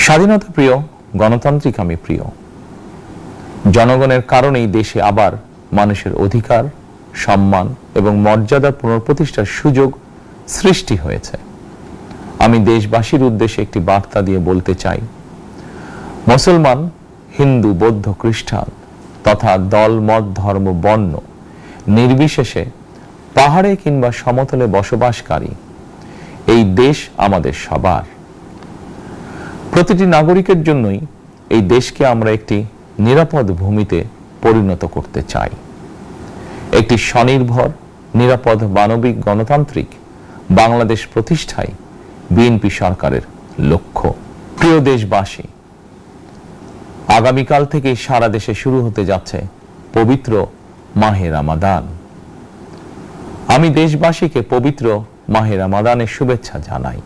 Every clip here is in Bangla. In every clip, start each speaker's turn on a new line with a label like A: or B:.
A: স্বাধীনতা প্রিয়, গণতান্ত্রিক আমি প্রিয়। জনগণের কারণেই দেশে আবার মানুষের অধিকার, সম্মান এবং মর্যাদা পুনঃপ্রতিষ্ঠার সুযোগ সৃষ্টি হয়েছে। আমি দেশবাসীর উদ্দেশ্যে একটি বার্তা দিয়ে বলতে চাই, মুসলমান, হিন্দু, বৌদ্ধ, খ্রিস্টান তথা দল, মত, ধর্ম, বর্ণ নির্বিশেষে পাহাড়ে কিংবা সমতলে বসবাসকারী এই দেশ আমাদের সবার। প্রতিটি নাগরিকের জন্যই এই দেশকে আমরা একটি নিরাপদ ভূমিতে পরিণত করতে চাই। একটি স্বনির্ভর, নিরাপদ, মানবিক, গণতান্ত্রিক বাংলাদেশ প্রতিষ্ঠাই বিএনপি সরকারের লক্ষ্য। প্রিয় দেশবাসী, আগামীকাল থেকে সারা দেশে শুরু হতে যাচ্ছে পবিত্র মাহে রমাদান। আমি দেশবাসীকে পবিত্র মাহে রমাদানের শুভেচ্ছা জানাই।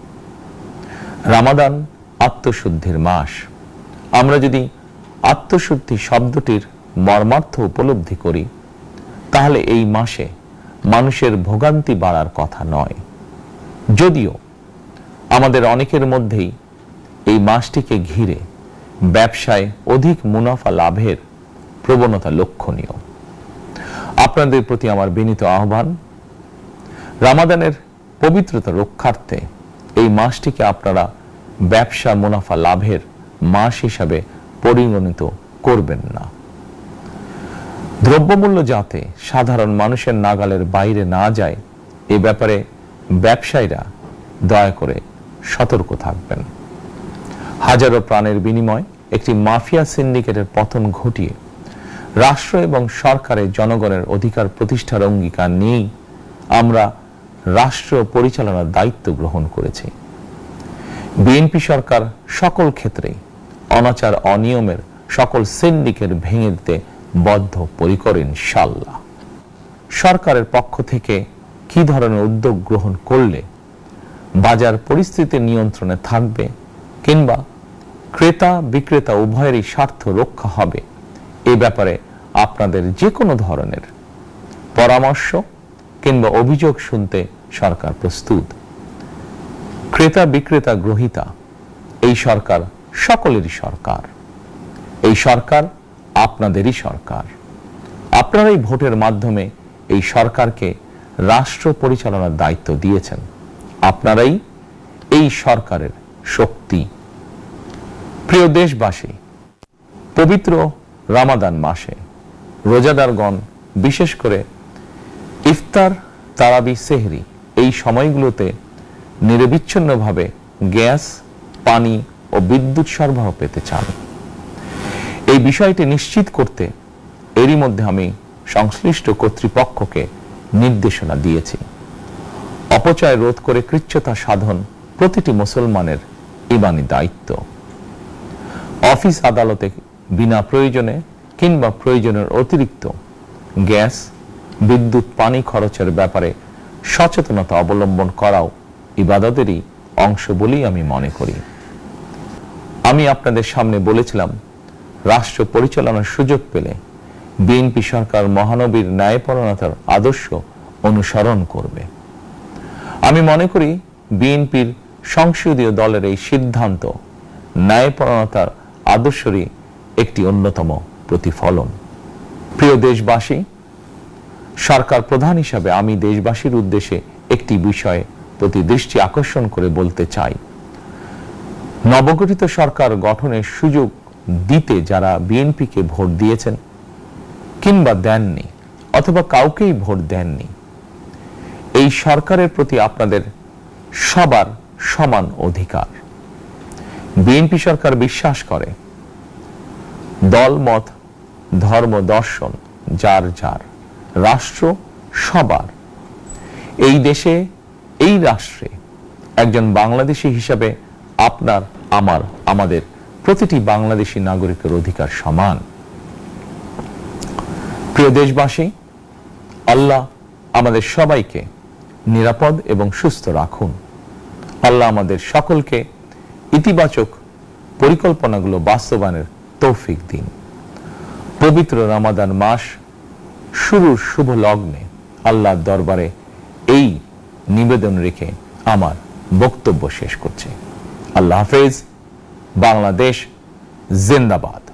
A: রমাদান আত্মশুদ্ধির মাস। আমরা যদি আত্মশুদ্ধি শব্দটির মর্মার্থ উপলব্ধি করি, তাহলে এই মাসে মানুষের ভোগান্তি বাড়ার কথা নয়। যদিও আমাদের অনেকের মধ্যেই এই মাসটিকে ঘিরে ব্যবসায় অধিক মুনাফা লাভের প্রবণতা লক্ষণীয়। আপনাদের প্রতি আমার বিনীত আহ্বান, রমাদানের পবিত্রতা রক্ষার্থে এই মাসটিকে আপনারা ব্যবসা মুনাফা লাভের মাস হিসাবে পরিগণিত করবেন না। দ্রব্যমূল্য যাতে সাধারণ মানুষের নাগালের বাইরে না যায়, এ ব্যাপারে ব্যবসায়ীরা দয়া করে সতর্ক থাকবেন। হাজারো প্রাণের বিনিময় একটি মাফিয়া সিন্ডিকেটের পতন ঘটিয়ে রাষ্ট্র এবং সরকারের জনগণের অধিকার প্রতিষ্ঠার অঙ্গীকার নিয়েই আমরা রাষ্ট্র পরিচালনার দায়িত্ব গ্রহণ করেছি। বিএনপি সরকার সকল ক্ষেত্রে অনাচার, অনিয়মের সকল সিন্ডিকেট ভেঙে দিতে বদ্ধপরিকর ইনশাআল্লাহ। সরকারের পক্ষ থেকে কি ধরনের উদ্যোগ গ্রহণ করলে বাজার পরিস্থিতি নিয়ন্ত্রণে থাকবে কিংবা ক্রেতা বিক্রেতা উভয়েরই স্বার্থ রক্ষা হবে, এ ব্যাপারে আপনাদের যে কোনো ধরনের পরামর্শ কিংবা অভিযোগ শুনতে সরকার প্রস্তুত। ক্রেতা বিক্রেতা গ্রহীতা এই সরকার সকলেরই সরকার। এই সরকার আপনাদেরই সরকার। আপনারাই ভোটের মাধ্যমে এই সরকারকে রাষ্ট্র পরিচালনার দায়িত্ব দিয়েছেন। আপনারাই এই সরকারের শক্তি। প্রিয় দেশবাসী, পবিত্র রমাদান মাসে রোজাদারগণ বিশেষ করে ইফতার, তারাবি, সেহরি এই সময়গুলোতে নিরবিচ্ছিন্নভাবে গ্যাস, পানি ও বিদ্যুৎ সরবরাহ পেতে চান। এই বিষয়টি নিশ্চিত করতে এরই মধ্যে আমি সংশ্লিষ্ট কর্তৃপক্ষকে নির্দেশনা দিয়েছি। অপচয় রোধ করে কৃচ্ছতা সাধন প্রতিটি মুসলমানের ঈমানি দায়িত্ব। অফিস আদালতে বিনা প্রয়োজনে কিংবা প্রয়োজনের অতিরিক্ত গ্যাস, বিদ্যুৎ, পানি খরচের ব্যাপারে সচেতনতা অবলম্বন করাও ইবাদতেরই অংশ বলেই আমি মনে করি। আমি আপনাদের সামনে বলেছিলাম, রাষ্ট্র পরিচালনার সুযোগ পেলে বিএনপি সরকার মহানবীর ন্যায়পরায়ণতার আদর্শ অনুসরণ করবে। আমি মনে করি বিএনপির সংসদীয় দলের এই সিদ্ধান্ত ন্যায়পরায়ণতার আদর্শেরই একটি অন্যতম প্রতিফলন। প্রিয় দেশবাসী, সরকার প্রধান হিসাবে আমি দেশবাসীর উদ্দেশ্যে একটি বিষয়ে প্রতি দৃষ্টি আকর্ষণ করে বলতে চাই। নবগঠিত সরকার গঠনের সুযোগ দিতে যারা বিএনপিকে ভোট দিয়েছেন কিংবা দেননি অথবা কাউকেই ভোট দেননি, এই সরকারের প্রতি আপনাদের সবার সমান অধিকার। বিএনপি সরকার বিশ্বাস করে দল, মত, ধর্ম, দর্শন যার যার, রাষ্ট্র সবার। এই দেশে, এই রাষ্ট্রে একজন বাংলাদেশী হিসাবে আপনার, আমার, আমাদের প্রতিটি বাংলাদেশী নাগরিকের অধিকার সমান। প্রিয় দেশবাসী, আল্লাহ আমাদের সবাইকে নিরাপদ এবং সুস্থ রাখুন। আল্লাহ আমাদের সকলকে ইতিবাচক পরিকল্পনাগুলো বাস্তবায়নের তৌফিক দিন। পবিত্র রমাদান মাস শুরুর শুভ লগ্নে আল্লাহর দরবারে এই নিবেদন রেখে আমার বক্তব্য শেষ করছি। আল্লাহ হাফেজ। বাংলাদেশ জিন্দাবাদ।